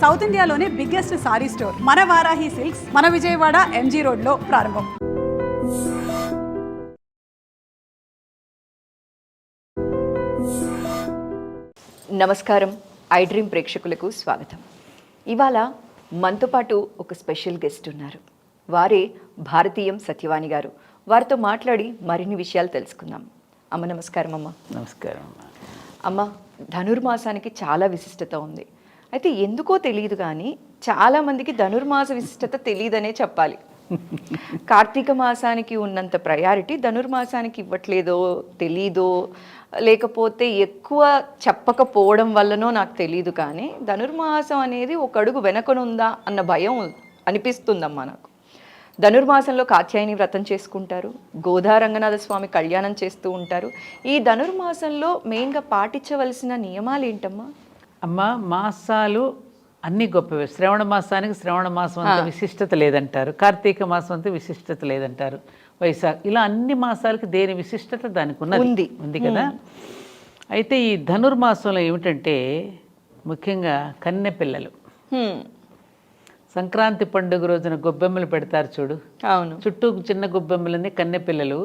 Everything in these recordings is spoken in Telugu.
సౌత్ ఇండియాలోనే బిగ్గెస్ట్ సారీ స్టోర్ మన వారాహి సిల్క్స్ మన విజయవాడ ఎంజీ రోడ్లో ప్రారంభం. నమస్కారం, ఐ డ్రీమ్ ప్రేక్షకులకు స్వాగతం. ఇవాళ మనతో పాటు ఒక స్పెషల్ గెస్ట్ ఉన్నారు. వారే భారతీయం సత్యవాణి గారు. వారితో మాట్లాడి మరిన్ని విషయాలు తెలుసుకుందాం. అమ్మ నమస్కారం. అమ్మ నమస్కారం. అమ్మ, ధనుర్మాసానికి చాలా విశిష్టత ఉంది. అయితే ఎందుకో తెలియదు కానీ చాలామందికి ధనుర్మాస విశిష్టత తెలియదనే చెప్పాలి. కార్తీక మాసానికి ఉన్నంత ప్రయారిటీ ధనుర్మాసానికి ఇవ్వట్లేదో తెలీదో, లేకపోతే ఎక్కువ చెప్పకపోవడం వల్లనో నాకు తెలియదు. కానీ ధనుర్మాసం అనేది ఒక అడుగు వెనకనుందా అన్న భయం అనిపిస్తుందమ్మా నాకు. ధనుర్మాసంలో కాత్యాయని వ్రతం చేసుకుంటారు, గోదా రంగనాథ స్వామి కళ్యాణం చేస్తూ ఉంటారు. ఈ ధనుర్మాసంలో మెయిన్గా పాటించవలసిన నియమాలు ఏంటమ్మా? అమ్మ, మాసాలు అన్ని గొప్పవే. శ్రవణ మాసానికి శ్రవణ మాసం అంత విశిష్టత లేదంటారు, కార్తీక మాసం అంతా విశిష్టత లేదంటారు, వైశాఖ, ఇలా అన్ని మాసాలకి దేని విశిష్టత దానికి ఉంది కదా. అయితే ఈ ధనుర్మాసంలో ఏమిటంటే ముఖ్యంగా కన్నె పిల్లలు సంక్రాంతి పండుగ రోజున గొబ్బెమ్మలు పెడతారు చూడు. అవును. చుట్టూ చిన్న గొబ్బెమ్మలన్నీ కన్నె పిల్లలు,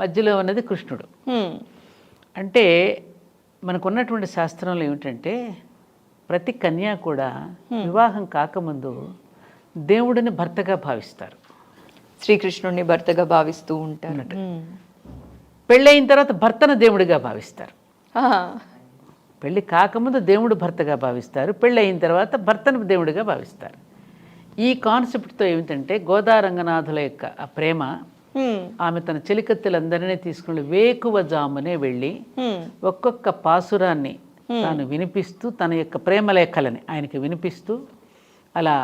మధ్యలో ఉన్నది కృష్ణుడు. అంటే మనకున్నటువంటి శాస్త్రంలో ఏమిటంటే ప్రతి కన్య కూడా వివాహం కాకముందు దేవుడిని భర్తగా భావిస్తారు, శ్రీకృష్ణుడిని భర్తగా భావిస్తూ ఉంటారు. పెళ్ళయిన తర్వాత భర్తను దేవుడిగా భావిస్తారు. పెళ్ళి కాకముందు దేవుడు భర్తగా భావిస్తారు, పెళ్ళి అయిన తర్వాత భర్తను దేవుడిగా భావిస్తారు. ఈ కాన్సెప్ట్తో ఏమిటంటే గోదా రంగనాథుల యొక్క ఆ ప్రేమ, ఆమె తన చెలికత్తెలందరినీ తీసుకుని వేకువ జామునే వెళ్ళి ఒక్కొక్క పాసురాన్ని తాను వినిపిస్తూ తన యొక్క ప్రేమలేఖలని ఆయనకి వినిపిస్తూ అలా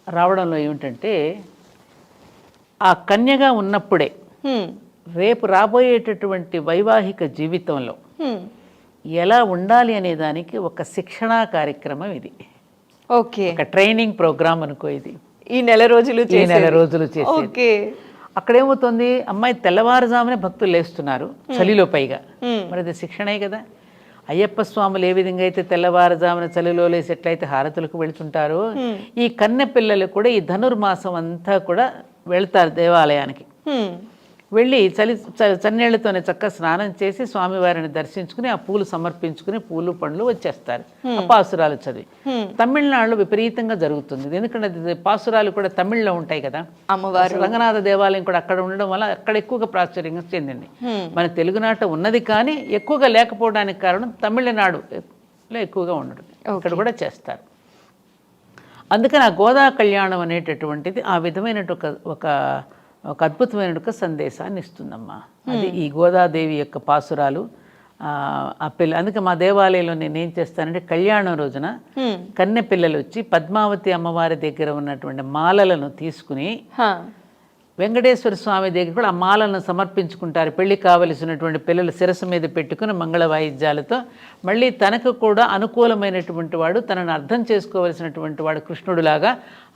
రావడంలో ఏమిటంటే ఆ కన్యగా ఉన్నప్పుడే రేపు రాబోయేటటువంటి వైవాహిక జీవితంలో ఎలా ఉండాలి అనే దానికి ఒక శిక్షణా కార్యక్రమం ఇది. ఓకే, ఒక ట్రైనింగ్ ప్రోగ్రామ్ అనుకో ఇది. ఈ నెల రోజులు చేసి అక్కడేమవుతుంది, అమ్మాయి తెల్లవారుజామునే భక్తులు లేస్తున్నారు చలిలో, పైగా మరి అది శిక్షణే కదా. అయ్యప్ప స్వాములు ఏ విధంగా అయితే తెల్లవారుజామున చలిలో లేసి ఎట్లయితే హారతులకు వెళుతుంటారో, ఈ కన్నె పిల్లలు కూడా ఈ ధనుర్మాసం అంతా కూడా వెళ్తారు దేవాలయానికి. వెళ్ళి చన్నీళ్లతోనే చక్కగా స్నానం చేసి స్వామివారిని దర్శించుకుని ఆ పూలు సమర్పించుకుని పూలు పండ్లు వచ్చేస్తారు ఆ పాసురాలు చదివి. తమిళనాడులో విపరీతంగా జరుగుతుంది, ఎందుకంటే పాసురాలు కూడా తమిళ్లో ఉంటాయి కదా. అమ్మవారు రంగనాథ దేవాలయం కూడా అక్కడ ఉండడం వల్ల అక్కడ ఎక్కువగా ప్రాచుర్యంగా చెందింది. మన తెలుగునాట ఉన్నది కానీ ఎక్కువగా లేకపోవడానికి కారణం తమిళనాడులో ఎక్కువగా ఉండడం, ఇక్కడ కూడా చేస్తారు. అందుకని ఆ గోదా కళ్యాణం అనేటటువంటిది ఆ విధమైన ఒక అద్భుతమైన సందేశాన్ని ఇస్తుందమ్మా. అది ఈ గోదాదేవి యొక్క పాసురాలు ఆ పిల్ల. అందుకే మా దేవాలయంలో నేను ఏం చేస్తానంటే కళ్యాణం రోజున కన్నె పిల్లలు వచ్చి పద్మావతి అమ్మవారి దగ్గర ఉన్నటువంటి మాలలను తీసుకుని వెంకటేశ్వర స్వామి దగ్గర కూడా ఆ మాలను సమర్పించుకుంటారు. పెళ్లి కావలసినటువంటి పిల్లలు శిరస్సు మీద పెట్టుకుని మంగళ వాయిద్యాలతో. మళ్ళీ తనకు కూడా అనుకూలమైనటువంటి వాడు, తనను అర్థం చేసుకోవలసినటువంటి వాడు కృష్ణుడులాగా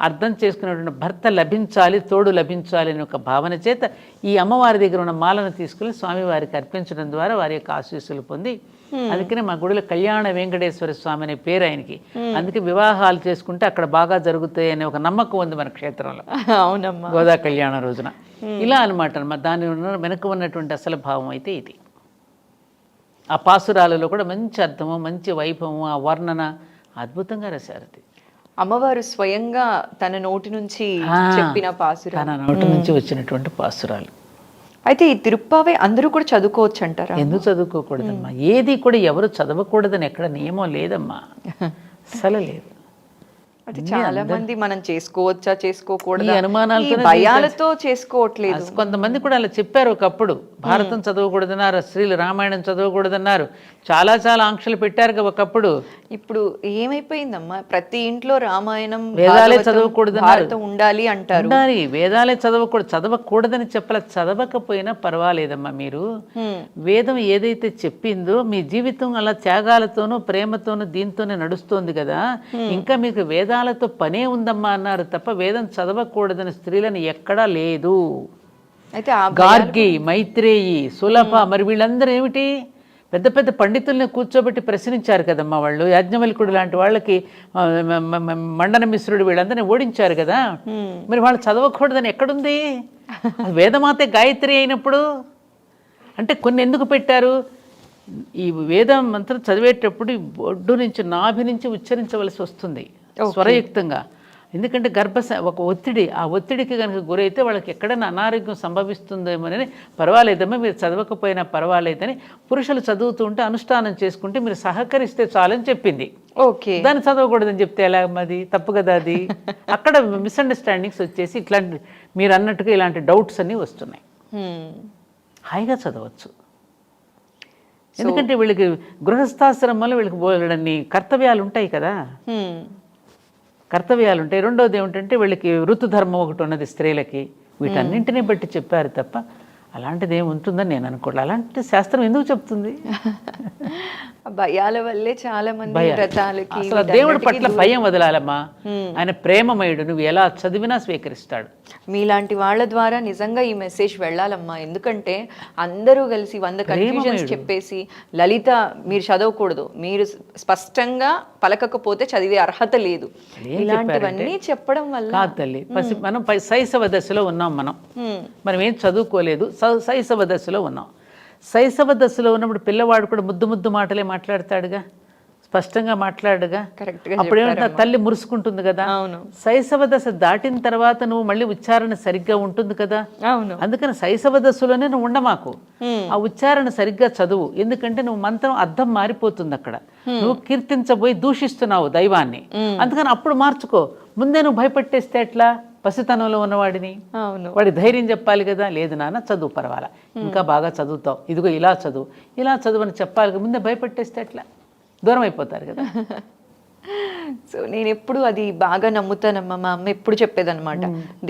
అర్థం చేసుకున్నటువంటి భర్త లభించాలి, తోడు లభించాలి అని ఒక భావన చేత ఈ అమ్మవారి దగ్గర ఉన్న మాలను తీసుకుని స్వామివారికి అర్పించడం ద్వారా వారి యొక్క ఆశీస్సులు పొంది, అందుకనే మా గుడిలో కళ్యాణ వెంకటేశ్వర స్వామి అనే పేరు ఆయనకి. అందుకే వివాహాలు చేసుకుంటే అక్కడ బాగా జరుగుతాయి అనే ఒక నమ్మకం ఉంది మన క్షేత్రంలో. అవునమ్మా, గోదా కళ్యాణ రోజున ఇలా అనమాట. దాని వెనుక ఉన్నటువంటి అసలు భావం అయితే ఇది. ఆ పాసురాలలో కూడా మంచి అర్థము, మంచి వైభవము, ఆ వర్ణన అద్భుతంగా రాశారు. అది అమ్మవారు స్వయంగా తన నోటి నుంచి చెప్పిన పాసురాలు, తన నోటి నుంచి వచ్చినటువంటి పాసురాలు. అయితే ఈ తిరుప్పావే అందరూ కూడా చదువుకోవచ్చు అంటారా? ఎందుకు చదువుకోకూడదమ్మా? ఏది కూడా ఎవరు చదవకూడదని ఎక్కడ నియమం లేదమ్మా, అసలు లేదు. అంటే చాలా మంది మనం చేసుకోవచ్చా చేసుకోకూడదు అనుమానాలతో భయాలతో చేసుకోవట్లేదు. కొంతమంది కూడా అలా చెప్పారు ఒకప్పుడు. భారతం చదవకూడదన్నారు, స్త్రీలు రామాయణం చదవకూడదన్నారు, చాలా చాలా ఆంక్షలు పెట్టారు ఒకప్పుడు. ఇప్పుడు ఏమైపోయిందమ్మా, ప్రతి ఇంట్లో రామాయణం వేదాలే చదవకూడదన్నారు, ఉండాలి అంటారు. ఉండాలి, వేదాలే చదవకూడదని చెప్పాల. చదవకపోయినా పర్వాలేదమ్మా. మీరు వేదం ఏదైతే చెప్పిందో మీ జీవితం అలా త్యాగాలతోనూ ప్రేమతోనూ దీంతోనే నడుస్తోంది కదా. ఇంకా మీకు వేదాలతో పనే ఉందమ్మా అన్నారు తప్ప వేదం చదవకూడదని స్త్రీలను ఎక్కడా లేదు. అయితే గార్గి, మైత్రేయి, సులభ, మరి వీళ్ళందరూ ఏమిటి పెద్ద పెద్ద పండితుల్ని కూర్చోబెట్టి ప్రశ్నించారు కదమ్మా వాళ్ళు. యాజ్ఞవల్కుడు లాంటి వాళ్ళకి మండన మిశ్రుడు వీళ్ళందరినీ ఓడించారు కదా. మరి వాళ్ళు చదవకూడదని ఎక్కడుంది? వేదమాతే గాయత్రి అయినప్పుడు అంటే కొన్ని ఎందుకు పెట్టారు? ఈ వేద మంత్రం చదివేటప్పుడు ఒడ్డు నుంచి నాభి నుంచి ఉచ్చరించవలసి వస్తుంది స్వరయుక్తంగా. ఎందుకంటే ఒక ఒత్తిడి, ఆ ఒత్తిడికి కనుక గురైతే వాళ్ళకి ఎక్కడైనా అనారోగ్యం సంభవిస్తుందేమోనని పర్వాలేదమ్మా మీరు చదవకపోయినా పర్వాలేదని పురుషులు చదువుతూ ఉంటే అనుష్ఠానం చేసుకుంటే మీరు సహకరిస్తే చాలని చెప్పింది. ఓకే, దాన్ని చదవకూడదని చెప్తే ఎలా? అది తప్పు కదా. అది అక్కడ మిస్అండర్స్టాండింగ్స్ వచ్చేసి ఇట్లాంటి మీరు అన్నట్టుగా ఇలాంటి డౌట్స్ అన్నీ వస్తున్నాయి. హాయిగా చదవచ్చు. ఎందుకంటే వీళ్ళకి గృహస్థాశ్రమంలో వీళ్ళకి బోలెడన్ని కర్తవ్యాలు ఉంటాయి కదా, కర్తవ్యాలు ఉంటాయి. రెండోది ఏమిటంటే వీళ్ళకి ఋతుధర్మం ఒకటి ఉన్నది స్త్రీలకి. వీటన్నింటినీ బట్టి చెప్పారు తప్ప అలాంటిది ఏమి ఉంటుందని నేను అనుకోవట్లేదు. అలాంటి శాస్త్రం ఎందుకు చెప్తుంది? భయాల వల్లే చాలా మంది వ్రతాలకి. అసలు దేవుడి పట్ల భయం వదలాలమ్మా. ఆయన ప్రేమమయుడు, నువ్వు ఎలా చదివినా స్వీకరిస్తాడు. మీలాంటి వాళ్ళ ద్వారా నిజంగా ఈ మెసేజ్ వెళ్ళాలమ్మా. ఎందుకంటే అందరూ కలిసి 100 కన్ఫ్యూజన్స్ చెప్పేసి లలిత మీరు చదవకూడదు, మీరు స్పష్టంగా పలకకపోతే చదివే అర్హత లేదు, ఇలాంటివన్నీ చెప్పడం వల్ల కాదు తల్లి. మనం శైశవ దశలో ఉన్నాం. మనం ఏం చదువుకోలేదు, శైశవ దశలో ఉన్నాం. శైశవ దశలో ఉన్నప్పుడు పిల్లవాడు కూడా ముద్దు ముద్దు మాటలే మాట్లాడతాడుగా, స్పష్టంగా మాట్లాడుగా. అప్పుడు ఏమంటా తల్లి మురుసుకుంటుంది కదా. శైశవ దశ దాటిన తర్వాత నువ్వు మళ్ళీ ఉచ్చారణ సరిగ్గా ఉంటుంది కదా. అందుకని శైశవ దశలోనే నువ్వు ఉండమాకు, ఆ ఉచ్చారణ సరిగ్గా చదువు. ఎందుకంటే నువ్వు మంత్రం అర్థం మారిపోతుంది అక్కడ. నువ్వు కీర్తించబోయి దూషిస్తున్నావు దైవాన్ని. అందుకని అప్పుడు మార్చుకో. ముందే నువ్వు భయపెట్టేస్తే ఎట్లా? పసితనంలో ఉన్నవాడిని వాడి ధైర్యం చెప్పాలి కదా. లేదు నాన్న చదువు, పర్వాలా, ఇంకా బాగా చదువుతావు, ఇదిగో ఇలా చదువు, ఇలా చదువు అని చెప్పాలి. ముందే భయపెట్టేస్తే ఎట్లా? దూరం అయిపోతారు కదా. సో నేను ఎప్పుడు అది బాగా నమ్ముతానమ్మా. మా అమ్మ ఎప్పుడు చెప్పేదన్నమాట,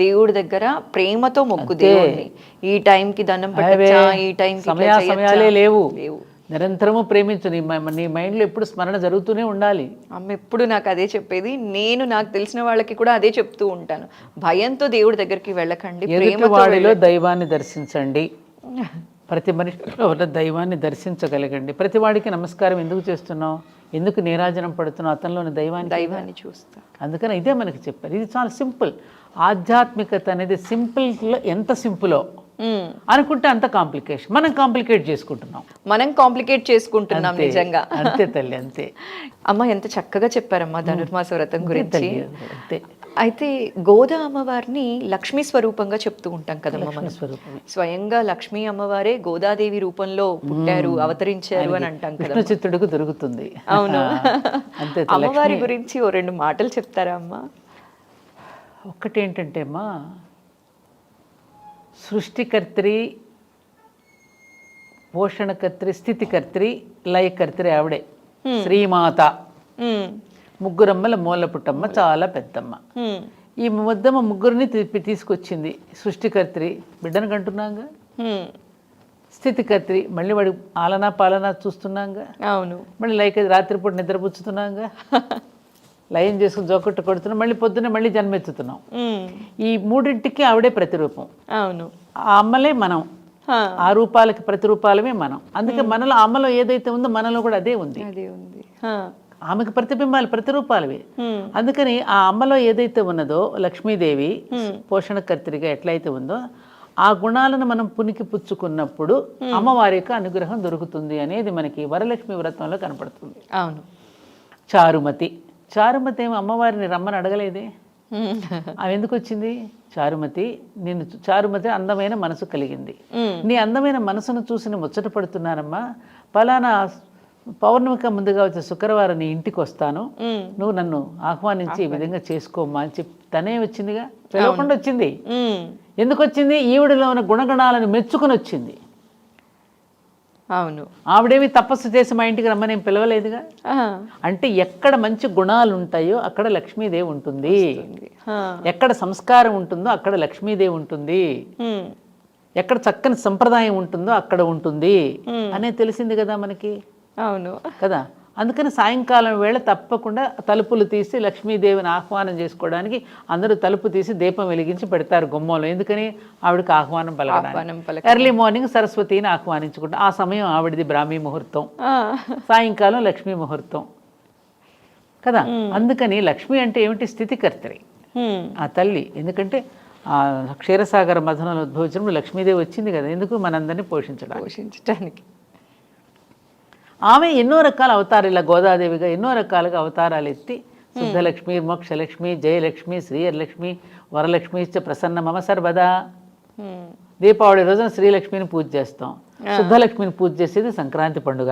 దేవుడి దగ్గర ప్రేమతో మొక్కు దేవుడిని. ఈ టైంకి దండం పెట్టచ్చా, ఈ టైంకి సమయాలే లేవు. నిరంతరము ప్రేమించు. నీ మైండ్లో ఎప్పుడు స్మరణ జరుగుతూనే ఉండాలి. అమ్మ ఎప్పుడు నాకు అదే చెప్పేది. నేను నాకు తెలిసిన వాళ్ళకి కూడా అదే చెప్తూ ఉంటాను, భయంతో దేవుడి దగ్గరికి వెళ్ళకండి, వాడిలో దైవాన్ని దర్శించండి. ప్రతి మనిషిలో ఉన్న దైవాన్ని దర్శించగలగండి. ప్రతి వాడికి నమస్కారం ఎందుకు చేస్తున్నావు, ఎందుకు నీరాజనం పడుతున్నావు? అతనిలోని దైవాన్ని చూస్తా. అందుకని ఇదే మనకి చెప్పారు. ఇది చాలా సింపుల్. ఆధ్యాత్మికత అనేది సింపుల్లో ఎంత సింపులో అనుకుంటే అంత కాంప్లికేషన్. మనం కాంప్లికేట్ చేసుకుంటున్నాం నిజంగా. అంతే తల్లి, అంతే. అమ్మ ఎంత చక్కగా చెప్పారమ్మా ధనుర్మాస వ్రతం గురించి. అయితే గోదా అమ్మవారిని లక్ష్మీ స్వరూపంగా చెప్తూ ఉంటాం కదమ్మా మనం. స్వయంగా లక్ష్మీ అమ్మవారే గోదాదేవి రూపంలో పుట్టారు, అవతరించారు అని అంటాం కదా. చిత్తుడుకు దొరుకుతుంది. అవును. అమ్మవారి గురించి ఓ 2 మాటలు చెప్తారా అమ్మా? ఒక్కటి ఏంటంటే అమ్మా, సృష్టికర్త్రి, పోషణకర్త్రి, స్థితికర్త్రి, లయకర్త్రి ఆవిడే శ్రీమాత. ముగ్గురమ్మల మూల పుట్టమ్మ, చాలా పెద్దమ్మ. ఈ ముద్దమ్మ ముగ్గురిని తీసుకొచ్చింది. సృష్టికర్త్రి బిడ్డను కంటున్నాగా, స్థితికర్త్రి మళ్ళీ వాడి ఆలనా పాలనా చూస్తున్నాగా, అవును, మళ్ళీ లైక్ రాత్రిపూట నిద్రపుచ్చుతున్నాగా, లయం చేసుకుని జోకొట్టు కొడుతున్నాం, మళ్ళీ పొద్దున్న మళ్ళీ జన్మెత్తుతున్నాం. ఈ మూడింటికి ఆవిడే ప్రతిరూపం. అవును, ఆ అమ్మలే మనం, ఆ రూపాలకి ప్రతిరూపాలమే మనం. అందుకే మనలో అమ్మలో ఏదైతే ఉందో మనలో కూడా అదే ఉంది. ఆమెకు ప్రతిబింబాలు ప్రతిరూపాలవి. అందుకని ఆ అమ్మలో ఏదైతే ఉన్నదో లక్ష్మీదేవి పోషణకర్త్రిగా ఎట్లయితే ఉందో ఆ గుణాలను మనం పునికి పుచ్చుకున్నప్పుడు అమ్మవారి యొక్క అనుగ్రహం దొరుకుతుంది అనేది మనకి వరలక్ష్మి వ్రతంలో కనపడుతుంది. అవును. చారుమతి ఏమో అమ్మవారిని రమ్మని అడగలేదే. ఆమె ఎందుకు వచ్చింది? చారుమతి అందమైన మనసు కలిగింది. నీ అందమైన మనసును చూసి ముచ్చట పడుతున్నానమ్మా, పలానా పౌర్ణమిక ముందుగా వచ్చే శుక్రవారం నీ ఇంటికి వస్తాను, నువ్వు నన్ను ఆహ్వానించి ఈ విధంగా చేసుకోమ్మా అని చెప్పి తనే వచ్చిందిగా, పిలవకుండా వచ్చింది. ఎందుకు వచ్చింది? ఈవిడలో ఉన్న గుణగణాలను మెచ్చుకుని వచ్చింది. అవును, ఆవిడేమి తపస్సు చేసి మా ఇంటికి రమ్మని ఏం పిలవలేదుగా. అంటే ఎక్కడ మంచి గుణాలు ఉంటాయో అక్కడ లక్ష్మీదేవి ఉంటుంది, ఎక్కడ సంస్కారం ఉంటుందో అక్కడ లక్ష్మీదేవి ఉంటుంది, ఎక్కడ చక్కని సంప్రదాయం ఉంటుందో అక్కడ ఉంటుంది అనే తెలిసింది కదా మనకి. అవును కదా. అందుకని సాయంకాలం వేళ తప్పకుండా తలుపులు తీసి లక్ష్మీదేవిని ఆహ్వానం చేసుకోవడానికి అందరూ తలుపు తీసి దీపం వెలిగించి పెడతారు గుమ్మంలో. ఎందుకని ఆవిడకి ఆహ్వానం పలకడానికి. ఎర్లీ మార్నింగ్ సరస్వతిని ఆహ్వానించుకుంటాం. ఆ సమయం ఆవిడది బ్రాహ్మీ ముహూర్తం, సాయంకాలం లక్ష్మీ ముహూర్తం కదా. అందుకని లక్ష్మి అంటే ఏమిటి? స్థితికర్తరి ఆ తల్లి. ఎందుకంటే ఆ క్షీరసాగర మథనంలో ఉద్భవించినప్పుడు లక్ష్మీదేవి వచ్చింది కదా, ఎందుకు? మనందరినీ పోషించడానికి. ఆమె ఎన్నో రకాల అవతారాలు, ఇలా గోదాదేవిగా ఎన్నో రకాలుగా అవతారాలు ఎత్తి శుద్ధలక్ష్మి, మోక్షలక్ష్మి, జయలక్ష్మి, శ్రీయలక్ష్మి, వరలక్ష్మి ప్రసన్న మమ సర్వదా. దీపావళి రోజున శ్రీలక్ష్మిని పూజ చేస్తాం, శుద్ధలక్ష్మిని పూజ చేసేది సంక్రాంతి పండుగ.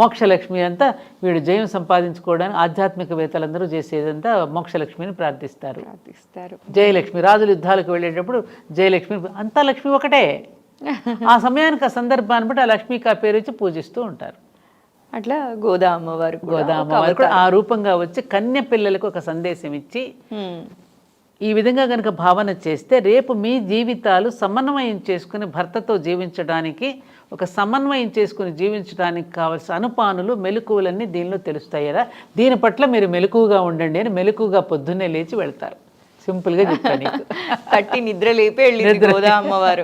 మోక్షలక్ష్మి అంతా వీడు జయం సంపాదించుకోవడానికి ఆధ్యాత్మికవేత్తలందరూ చేసేదంతా మోక్షలక్ష్మిని ప్రార్థిస్తారు. జయలక్ష్మి రాజులు యుద్ధాలకు వెళ్ళేటప్పుడు జయలక్ష్మి, అంతా లక్ష్మి ఒకటే. ఆ సమయానికి ఆ సందర్భాన్ని బట్టి ఆ లక్ష్మికి ఆ పేరు వచ్చి పూజిస్తూ ఉంటారు. అట్లా గోదా అమ్మవారు కూడా ఆ రూపంగా వచ్చి కన్య పిల్లలకు ఒక సందేశం ఇచ్చి ఈ విధంగా కనుక భావన చేస్తే రేపు మీ జీవితాలు సమన్వయం చేసుకుని భర్తతో జీవించడానికి, ఒక సమన్వయం చేసుకుని జీవించడానికి కావాల్సిన అనుపానులు, మెలకువలన్నీ దీనిలో తెలుస్తాయి కదా. దీని పట్ల మీరు మెలకువగా ఉండండి అని మెలకువగా పొద్దున్నే లేచి వెళ్తారు. సింపుల్గా చెప్తాను. కట్టి నిద్ర లేపి వెళ్ళింది గోదా అమ్మవారు.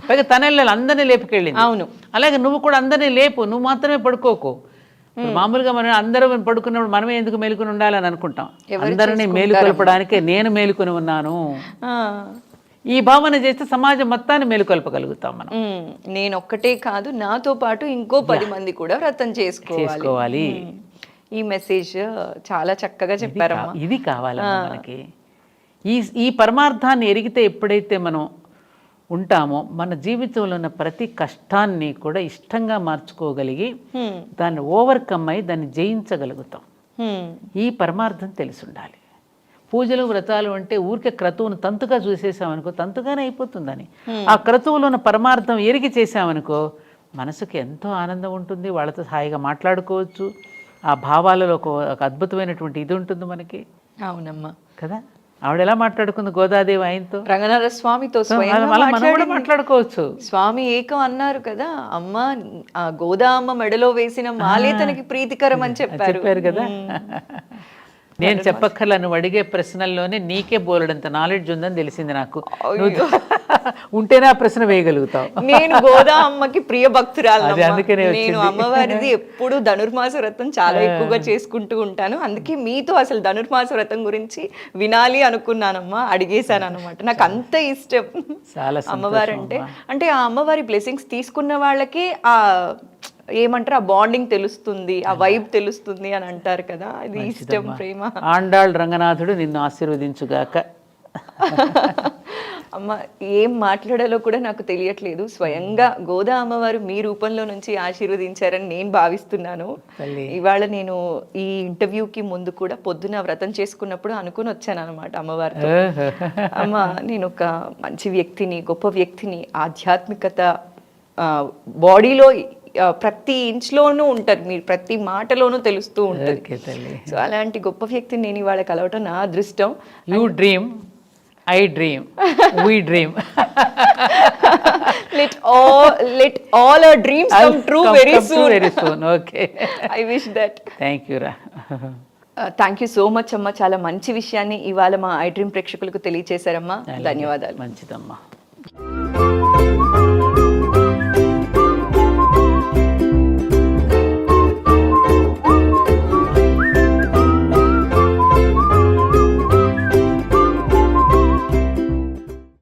పైగా తన ఇళ్ళలో అందరినీ లేపుకెళ్ళింది. అవును. అలాగే నువ్వు కూడా అందరినీ లేపు, నువ్వు మాత్రమే పడుకోకు. మామూలుగా మనం అందరూ పడుకున్నప్పుడు మనమే ఎందుకు మేలుకుని ఉండాలని అనుకుంటాం. అందరినీ మేలుకొల్పడానికే నేను మేలుకొని ఉన్నాను. ఈ భావన చేస్తే సమాజం మొత్తాన్ని మేలుకొల్పగలుగుతాం మనం. నేను ఒక్కటే కాదు, నాతో పాటు ఇంకో 10 మంది కూడా వ్రతం చేసుకోవాలి. ఈ మెసేజ్ చాలా చక్కగా చెప్పారమ్మా. ఇది కావాలమ్మా మనకి. ఈ పరమార్థాన్ని ఎరిగితే ఎప్పుడైతే మనం ఉంటామో మన జీవితంలో ఉన్న ప్రతి కష్టాన్ని కూడా ఇష్టంగా మార్చుకోగలిగి దాన్ని ఓవర్కమ్ అయి దాన్ని జయించగలుగుతాం. ఈ పరమార్థం తెలిసి ఉండాలి. పూజలు వ్రతాలు అంటే ఊరికే క్రతువును తంతుగా చూసేసామనుకో తంతుగానే అయిపోతుందని. ఆ క్రతువులో ఉన్న పరమార్థం ఎరిగి చేసామనుకో మనసుకి ఎంతో ఆనందం ఉంటుంది, వాళ్ళతో హాయిగా మాట్లాడుకోవచ్చు. ఆ భావాలలో ఒక అద్భుతమైనటువంటి ఇది ఉంటుంది మనకి. అవునమ్మా కదా. ఆవిడ ఎలా మాట్లాడుకుంది గోదాదేవి ఆయనతో, రంగనాథ స్వామితో మాట్లాడుకోవచ్చు. స్వామి ఏకం అన్నారు కదా, అమ్మ గోదా అమ్మ మెడలో వేసిన మాలే తనకి ప్రీతికరం అని చెప్పారు కదా. నేను చెప్పక్కర్లా, నువ్వు అడిగే ప్రశ్నల్లోనే నీకే బోలెడంత నాలెడ్జ్ ఉందని తెలిసింది నాకు. ఉంటేనే ఆ ప్రశ్న వేయగలుగుతావు. నేను గోదా అమ్మకి ప్రియ భక్తురాలు. నేను అమ్మవారిది ఎప్పుడు ధనుర్మాస వ్రతం చాలా ఎక్కువగా చేసుకుంటూ ఉంటాను. అందుకే మీతో అసలు ధనుర్మాస వ్రతం గురించి వినాలి అనుకున్నానమ్మా, అడిగేశాను అనమాట. నాకు అంత ఇష్టం అమ్మవారు అంటే ఆ అమ్మవారి బ్లెస్సింగ్స్ తీసుకున్న వాళ్ళకి ఆ ఏమంటారు, ఆ బాండింగ్ తెలుస్తుంది, ఆ వైబ్ తెలుస్తుంది అని అంటారు కదా. అది ఇష్టం, ప్రేమ. ఆండాళ్ రంగనాథుడు నిన్ను ఆశీర్వదించుగాక. అమ్మ ఏం మాట్లాడాలో కూడా నాకు తెలియట్లేదు. స్వయంగా గోదా అమ్మవారు మీ రూపంలో నుంచి ఆశీర్వదించారని నేను భావిస్తున్నాను. ఇవాళ నేను ఈ ఇంటర్వ్యూకి ముందు కూడా పొద్దున వ్రతం చేసుకున్నప్పుడు అనుకుని వచ్చాను అనమాట అమ్మవారితో. అమ్మ నేను ఒక మంచి వ్యక్తిని, గొప్ప వ్యక్తిని, ఆధ్యాత్మికత బాడీలో ప్రతి ఇంచ్లోనూ ఉంటారు, మీరు ప్రతి మాటలోనూ తెలుస్తూ ఉంటుంది. సో అలాంటి గొప్ప వ్యక్తిని నేను ఇవాళ కలవటం నా అదృష్టం. You dream, I dream, we dream. Let all our dreams come true very soon. Okay. I wish that. Thank you, Ra. Thank you so much అమ్మ. చాలా మంచి విషయాన్ని ఇవాళ మా ఐ డ్రీమ్ ప్రేక్షకులకు తెలియచేశారమ్మా. ధన్యవాదాలు. మంచిదమ్మా.